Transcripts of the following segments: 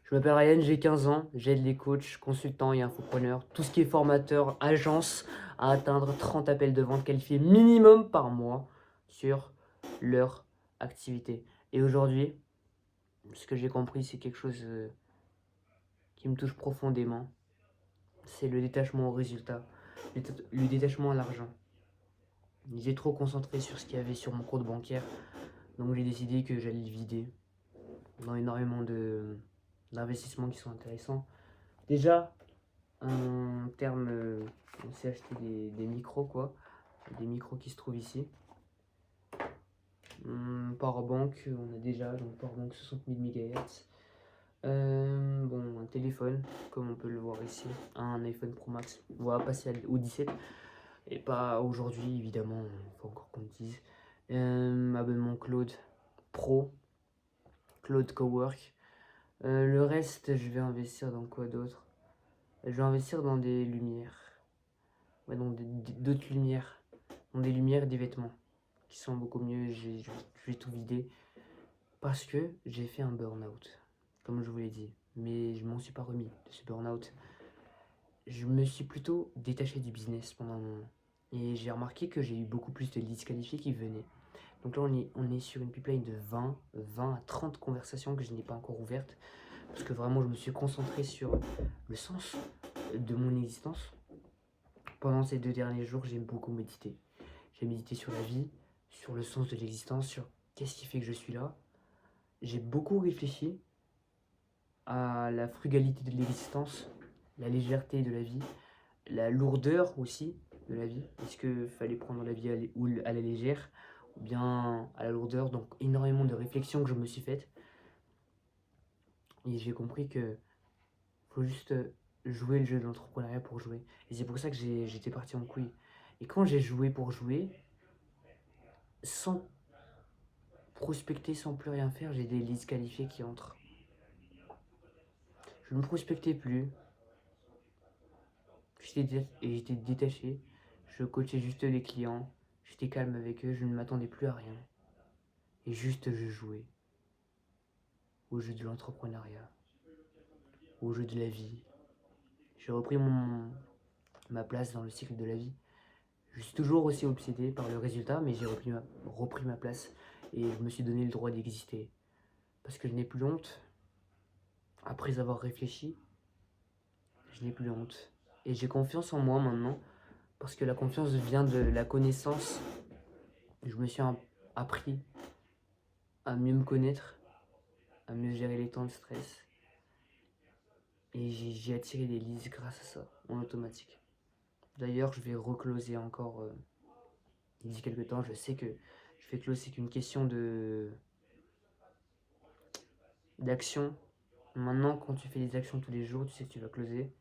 Je m'appelle Ryan, j'ai 15 ans, j'aide les coachs, consultants et infopreneurs, tout ce qui est formateur, agence, à atteindre 30 appels de vente qualifiés minimum par mois sur leur activité. Et aujourd'hui, ce que j'ai compris, c'est quelque chose qui me touche profondément. C'est le détachement au résultat, le détachement à l'argent. J'ai trop concentré sur ce qu'il y avait sur mon compte bancaire, donc j'ai décidé que j'allais le vider dans énormément d'investissements qui sont intéressants. Déjà, en termes, on s'est acheté des micros, quoi. Des micros qui se trouvent ici. Powerbank, on a déjà, donc Powerbank 60 000 MHz. Bon, un téléphone, comme on peut le voir ici, un iPhone Pro Max. On va passer au 17, et pas aujourd'hui, évidemment, il faut encore qu'on le dise. Abonnement Cloud Pro, Cloud Cowork. Le reste, je vais investir dans quoi d'autre? Je vais investir dans des lumières. Ouais, dans d'autres lumières. Dans des lumières et des vêtements qui sont beaucoup mieux. Je vais tout vider parce que j'ai fait un burn-out, comme je vous l'ai dit. Mais je m'en suis pas remis de ce burn-out. Je me suis plutôt détaché du business pendant un moment. Et j'ai remarqué que j'ai eu beaucoup plus de leads qualifiés qui venaient. Donc là, on est sur une pipeline de 20 à 30 conversations que je n'ai pas encore ouvertes. Parce que vraiment, je me suis concentré sur le sens de mon existence. Pendant ces 2 derniers jours, j'ai beaucoup médité. J'ai médité sur la vie, sur le sens de l'existence, sur qu'est-ce qui fait que je suis là. J'ai beaucoup réfléchi à la frugalité de l'existence, la légèreté de la vie, la lourdeur aussi de la vie. Est-ce qu'il fallait prendre la vie à la légère ou bien à la lourdeur? Donc énormément de réflexions que je me suis faites. Et j'ai compris que faut juste jouer le jeu de l'entrepreneuriat pour jouer. Et c'est pour ça que j'étais parti en couille. Et quand j'ai joué pour jouer, sans prospecter, sans plus rien faire, j'ai des leads qualifiés qui entrent. Je ne prospectais plus. J'étais détaché. Je coachais juste les clients. J'étais calme avec eux. Je ne m'attendais plus à rien. Et juste je jouais au jeu de l'entrepreneuriat, au jeu de la vie. J'ai repris ma place dans le cycle de la vie. Je suis toujours aussi obsédé par le résultat, mais j'ai repris ma place et je me suis donné le droit d'exister. Parce que je n'ai plus honte. Après avoir réfléchi, je n'ai plus honte. Et j'ai confiance en moi maintenant, parce que la confiance vient de la connaissance. Je me suis appris à mieux me connaître, à mieux gérer les temps de stress. Et j'ai attiré des leads grâce à ça, en automatique. D'ailleurs, je vais recloser encore d'ici quelques temps. Je sais que je vais closer, c'est qu'une question d'action. Maintenant, quand tu fais des actions tous les jours, tu sais que tu vas closer.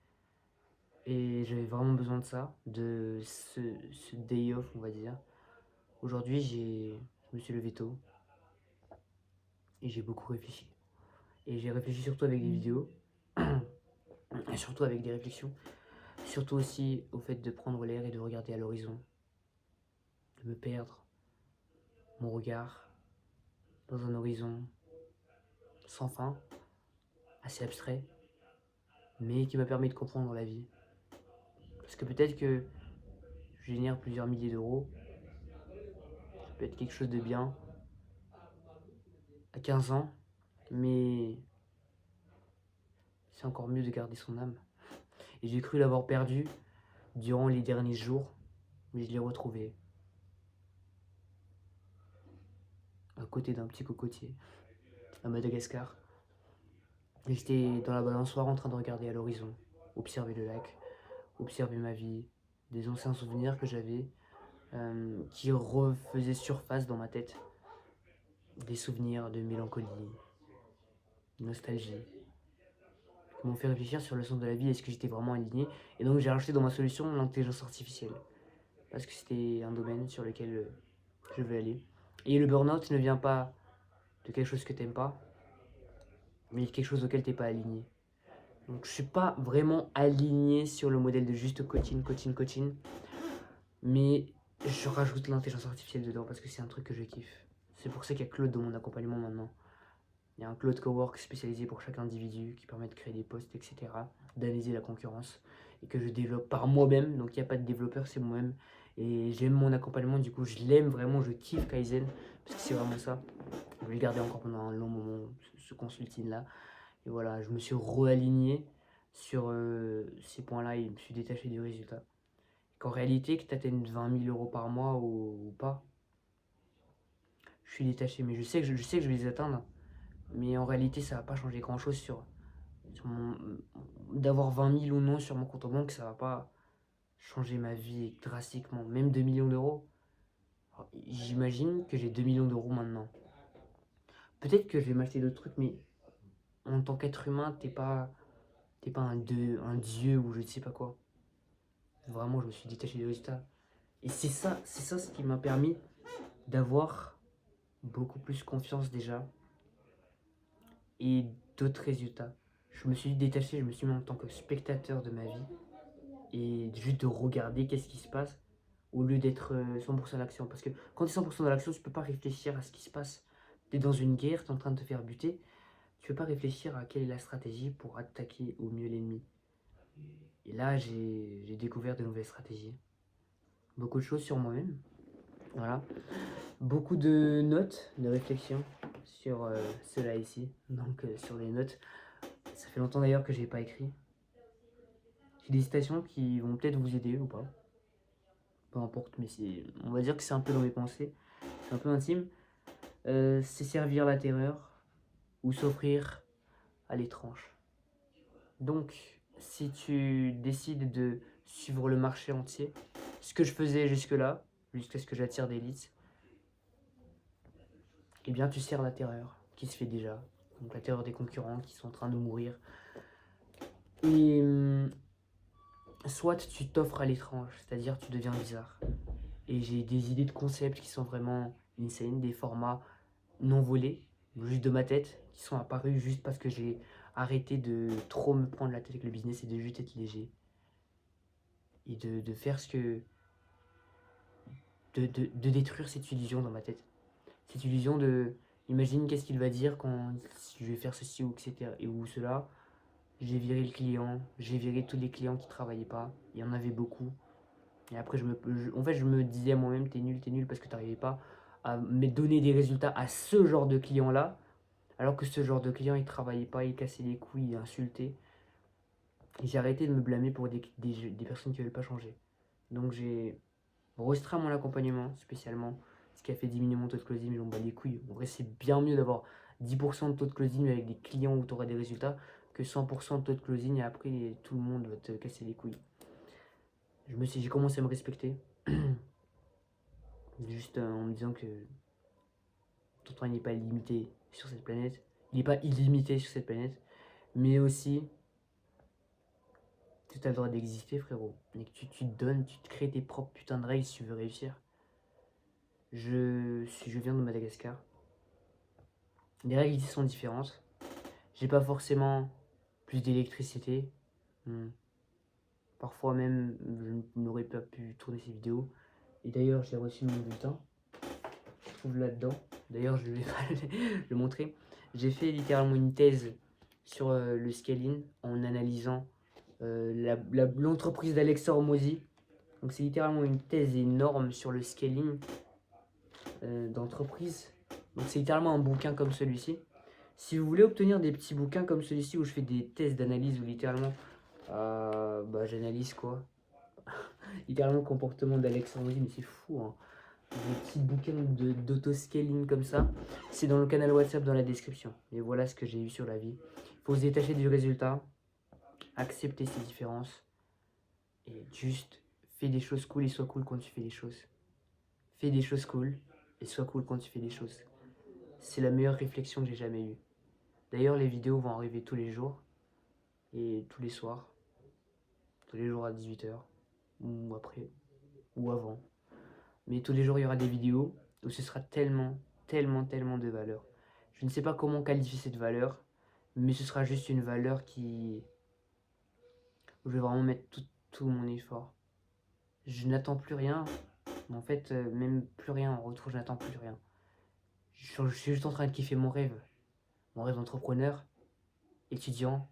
Et j'avais vraiment besoin de ça, de ce day off, on va dire. Aujourd'hui, je me suis levé tôt et j'ai beaucoup réfléchi. Et j'ai réfléchi surtout avec des vidéos, et surtout avec des réflexions. Surtout aussi au fait de prendre l'air et de regarder à l'horizon. De me perdre mon regard dans un horizon sans fin, assez abstrait, mais qui m'a permis de comprendre la vie. Parce que peut-être que je génère plusieurs milliers d'euros, ça peut être quelque chose de bien à 15 ans, mais c'est encore mieux de garder son âme. Et j'ai cru l'avoir perdu durant les derniers jours, mais je l'ai retrouvé à côté d'un petit cocotier à Madagascar. Et j'étais dans la balançoire en train de regarder à l'horizon, observer le lac, observer ma vie, des anciens souvenirs que j'avais qui refaisaient surface dans ma tête. Des souvenirs de mélancolie, de nostalgie, qui m'ont fait réfléchir sur le sens de la vie, est-ce que j'étais vraiment aligné. Et donc j'ai rajouté dans ma solution l'intelligence artificielle, parce que c'était un domaine sur lequel je veux aller. Et le burn-out ne vient pas de quelque chose que t'aimes pas, mais quelque chose auquel t'es pas aligné. Donc je suis pas vraiment aligné sur le modèle de juste coaching, mais je rajoute l'intelligence artificielle dedans parce que c'est un truc que je kiffe. C'est pour ça qu'il y a Claude dans mon accompagnement maintenant. Il y a un Cloud Cowork spécialisé pour chaque individu qui permet de créer des posts, etc., d'analyser la concurrence et que je développe par moi-même. Donc il n'y a pas de développeur, c'est moi-même. Et j'aime mon accompagnement, du coup je l'aime vraiment, je kiffe Kaizen parce que c'est vraiment ça. Je vais le garder encore pendant un long moment, ce consulting-là. Et voilà, je me suis réaligné sur ces points-là et je me suis détaché du résultat. Qu'en réalité, que tu atteignes 20 000 euros par mois ou pas, je suis détaché. Mais je sais que je vais les atteindre. Mais en réalité, ça va pas changer grand-chose sur d'avoir 20 000 ou non sur mon compte en banque, ça va pas changer ma vie drastiquement. Même 2 millions d'euros. J'imagine que j'ai 2 millions d'euros maintenant. Peut-être que je vais m'acheter d'autres trucs, mais en tant qu'être humain, t'es pas un dieu ou je ne sais pas quoi. Vraiment, je me suis détaché des résultats. Et c'est ça ce qui m'a permis d'avoir beaucoup plus confiance déjà et d'autres résultats. Je me suis détaché, je me suis mis en tant que spectateur de ma vie et juste de regarder qu'est-ce qui se passe au lieu d'être 100% d'action. Parce que quand tu es 100% dans l'action, tu peux pas réfléchir à ce qui se passe. Tu es dans une guerre, tu es en train de te faire buter. Tu peux pas réfléchir à quelle est la stratégie pour attaquer au mieux l'ennemi. Et là, j'ai découvert de nouvelles stratégies. Beaucoup de choses sur moi-même. Voilà. Beaucoup de notes, de réflexion sur cela ici. Donc sur les notes. Ça fait longtemps d'ailleurs que j'ai pas écrit. J'ai des citations qui vont peut-être vous aider ou pas. Peu importe, mais on va dire que c'est un peu dans mes pensées. C'est un peu intime. C'est servir la terreur ou s'offrir à l'étrange. Donc, si tu décides de suivre le marché entier, ce que je faisais jusque-là, jusqu'à ce que j'attire des leads, eh bien tu sers la terreur qui se fait déjà. Donc la terreur des concurrents qui sont en train de mourir. Et soit tu t'offres à l'étrange, c'est-à-dire tu deviens bizarre. Et j'ai des idées de concepts qui sont vraiment insane, des formats non volés, juste de ma tête, qui sont apparus juste parce que j'ai arrêté de trop me prendre la tête avec le business et de juste être léger. Et de faire ce que... De détruire cette illusion dans ma tête. Cette illusion de... Imagine qu'est-ce qu'il va dire quand je vais faire ceci ou etc. Et ou cela. J'ai viré le client, j'ai viré tous les clients qui travaillaient pas. Il y en avait beaucoup. Et après, en fait, je me disais à moi-même, t'es nul parce que t'arrivais pas à me donner des résultats à ce genre de client-là. Alors que ce genre de client, il travaillait pas, il cassait les couilles, il insultait. Et j'ai arrêté de me blâmer pour des personnes qui veulent pas changer. Donc j'ai restreint mon accompagnement spécialement, ce qui a fait diminuer mon taux de closing, mais on bat les couilles. En vrai, c'est bien mieux d'avoir 10% de taux de closing avec des clients où tu auras des résultats que 100% de taux de closing et après tout le monde va te casser les couilles. J'ai commencé à me respecter. Juste en me disant que ton temps n'est pas limité sur cette planète. Il n'est pas illimité sur cette planète. Mais aussi que tu as le droit d'exister, frérot. Et que tu te donnes, tu te crées tes propres putains de règles si tu veux réussir. Je viens de Madagascar. Les règles ici sont différentes. J'ai pas forcément plus d'électricité. Parfois même, je n'aurais pas pu tourner ces vidéos. Et d'ailleurs, j'ai reçu mon bulletin. Je trouve là-dedans. D'ailleurs, je vais le montrer. J'ai fait littéralement une thèse sur le scaling en analysant l'entreprise d'Alexa Hormozy. Donc c'est littéralement une thèse énorme sur le scaling d'entreprise. Donc c'est littéralement un bouquin comme celui-ci. Si vous voulez obtenir des petits bouquins comme celui-ci où je fais des tests d'analyse où littéralement j'analyse quoi. Littéralement le comportement d'Alexa Hormozy, mais c'est fou hein. Des petits bouquins d'auto-scaling comme ça. C'est dans le canal WhatsApp dans la description. Et voilà ce que j'ai eu sur la vie. Il faut se détacher du résultat, accepter ses différences et juste fais des choses cool et sois cool quand tu fais des choses. Fais des choses cool et sois cool quand tu fais des choses. C'est la meilleure réflexion que j'ai jamais eue. D'ailleurs, les vidéos vont arriver tous les jours et tous les soirs. Tous les jours à 18h ou après ou avant. Mais tous les jours, il y aura des vidéos où ce sera tellement de valeur. Je ne sais pas comment qualifier cette valeur, mais ce sera juste une valeur où je vais vraiment mettre tout mon effort. Je n'attends plus rien, mais en fait, même plus rien en retour, je n'attends plus rien. Je suis juste en train de kiffer mon rêve. mon rêve d'entrepreneur, étudiant,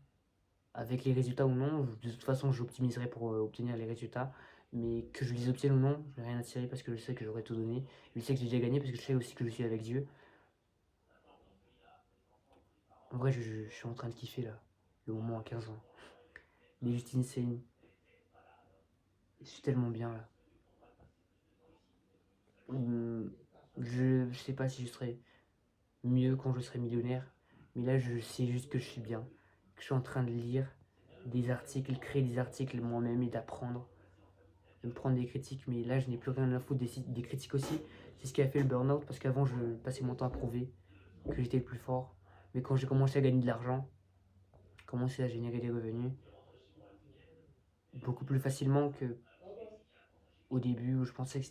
avec les résultats ou non, de toute façon j'optimiserai pour obtenir les résultats, mais que je les obtienne ou non, je n'ai rien à tirer parce que je sais que j'aurais tout donné. Je sais que j'ai déjà gagné parce que je sais aussi que je suis avec Dieu. En vrai, je suis en train de kiffer là, le moment à 15 ans. Il est juste insane. Je suis tellement bien là. Je sais pas si je serai mieux quand je serai millionnaire, mais là je sais juste que je suis bien, que je suis en train de lire des articles, créer des articles moi-même et d'apprendre, de me prendre des critiques, mais là je n'ai plus rien à foutre des critiques aussi. C'est ce qui a fait le burn-out parce qu'avant je passais mon temps à prouver que j'étais le plus fort, mais quand j'ai commencé à gagner de l'argent, commencé à générer des revenus beaucoup plus facilement que au début où je pensais que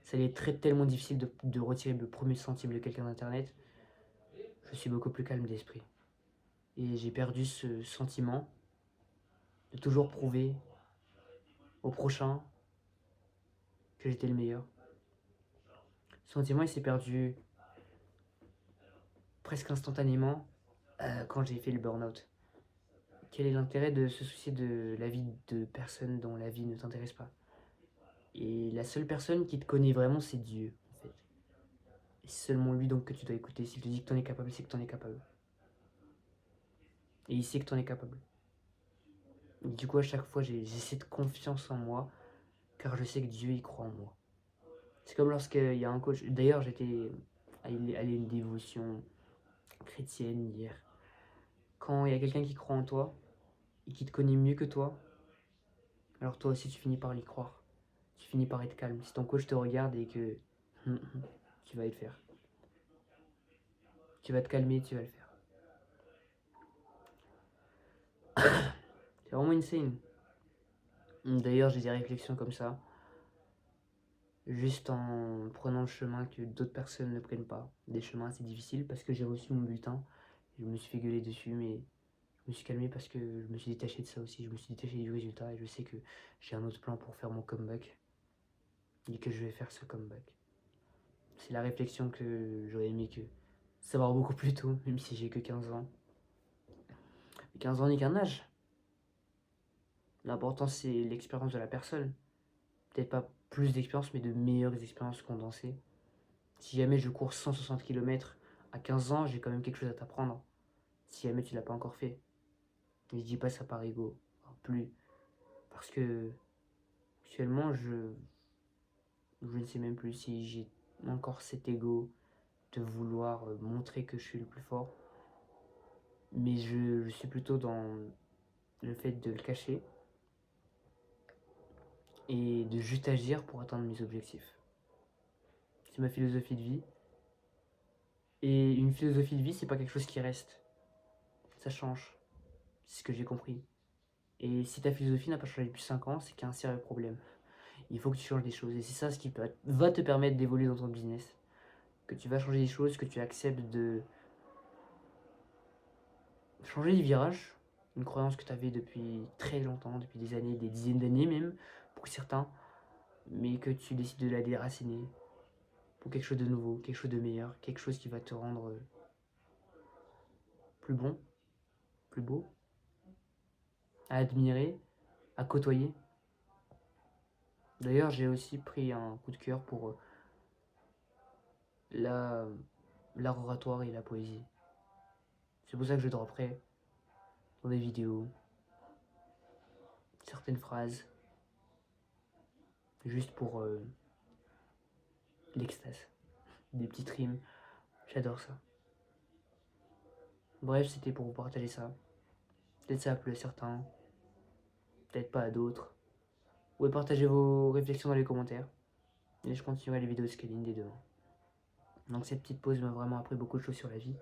ça allait être tellement difficile de retirer le premier centime de quelqu'un d'internet, je suis beaucoup plus calme d'esprit. Et j'ai perdu ce sentiment de toujours prouver au prochain que j'étais le meilleur. Ce sentiment, il s'est perdu presque instantanément quand j'ai fait le burn-out. Quel est l'intérêt de se soucier de la vie de personnes dont la vie ne t'intéresse pas? Et la seule personne qui te connaît vraiment, c'est Dieu, en fait. Et c'est seulement lui donc que tu dois écouter. S'il te dit que t'en es capable, c'est que t'en es capable. Et il sait que t'en es capable. Et du coup, à chaque fois, j'ai cette confiance en moi, car je sais que Dieu y croit en moi. C'est comme lorsqu'il y a un coach. D'ailleurs, j'étais allé à une dévotion chrétienne hier. Quand il y a quelqu'un qui croit en toi et qui te connaît mieux que toi, alors toi aussi tu finis par l'y croire. Tu finis par être calme. Si ton coach te regarde et que tu vas le faire. Tu vas te calmer, tu vas le faire. C'est vraiment insane. D'ailleurs, j'ai des réflexions comme ça, juste en prenant le chemin que d'autres personnes ne prennent pas. Des chemins assez difficiles parce que j'ai reçu mon butin. Je me suis fait gueuler dessus, mais je me suis calmé parce que je me suis détaché de ça aussi. Je me suis détaché du résultat et je sais que j'ai un autre plan pour faire mon comeback. Et que je vais faire ce comeback. C'est la réflexion que j'aurais aimé que savoir beaucoup plus tôt, même si j'ai que 15 ans. Mais 15 ans n'est qu'un âge. L'important c'est l'expérience de la personne. Peut-être pas plus d'expérience, mais de meilleures expériences condensées. Si jamais je cours 160 km à 15 ans, j'ai quand même quelque chose à t'apprendre. Si jamais tu l'as pas encore fait. Et je dis pas ça par ego. Plus. Parce que actuellement, je ne sais même plus si j'ai encore cet ego de vouloir montrer que je suis le plus fort. Mais je suis plutôt dans le fait de le cacher et de juste agir pour atteindre mes objectifs. C'est ma philosophie de vie. Et une philosophie de vie, c'est pas quelque chose qui reste. Ça change. C'est ce que j'ai compris. Et si ta philosophie n'a pas changé depuis 5 ans, c'est qu'il y a un sérieux problème. Il faut que tu changes des choses. Et c'est ça ce qui va te permettre d'évoluer dans ton business. Que tu vas changer des choses, que tu acceptes de changer les virages. Une croyance que tu avais depuis très longtemps, depuis des années, des dizaines d'années même, pour certains. Mais que tu décides de la déraciner pour quelque chose de nouveau, quelque chose de meilleur, quelque chose qui va te rendre plus bon, plus beau, à admirer, à côtoyer. D'ailleurs, j'ai aussi pris un coup de cœur pour l'art oratoire et la poésie. C'est pour ça que je dropperai dans des vidéos certaines phrases, juste pour l'extase, des petites rimes. J'adore ça. Bref, c'était pour vous partager ça. Peut-être ça a plu à certains, peut-être pas à d'autres. Vous pouvez partager vos réflexions dans les commentaires. Et je continuerai les vidéos de scaling dès demain. Donc cette petite pause m'a vraiment appris beaucoup de choses sur la vie.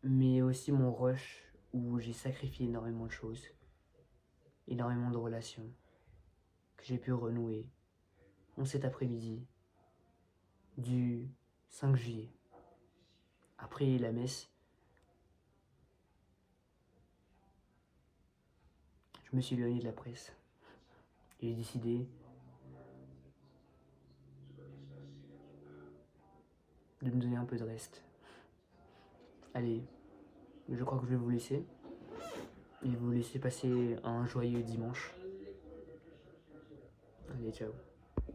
Mais aussi mon rush où j'ai sacrifié énormément de choses. Énormément de relations que j'ai pu renouer en cet après-midi du 5 juillet. Après la messe, je me suis éloigné de la presse. Et j'ai décidé de me donner un peu de reste. Allez, je crois que je vais vous laisser. Et vous laisser passer un joyeux dimanche. Allez, ciao.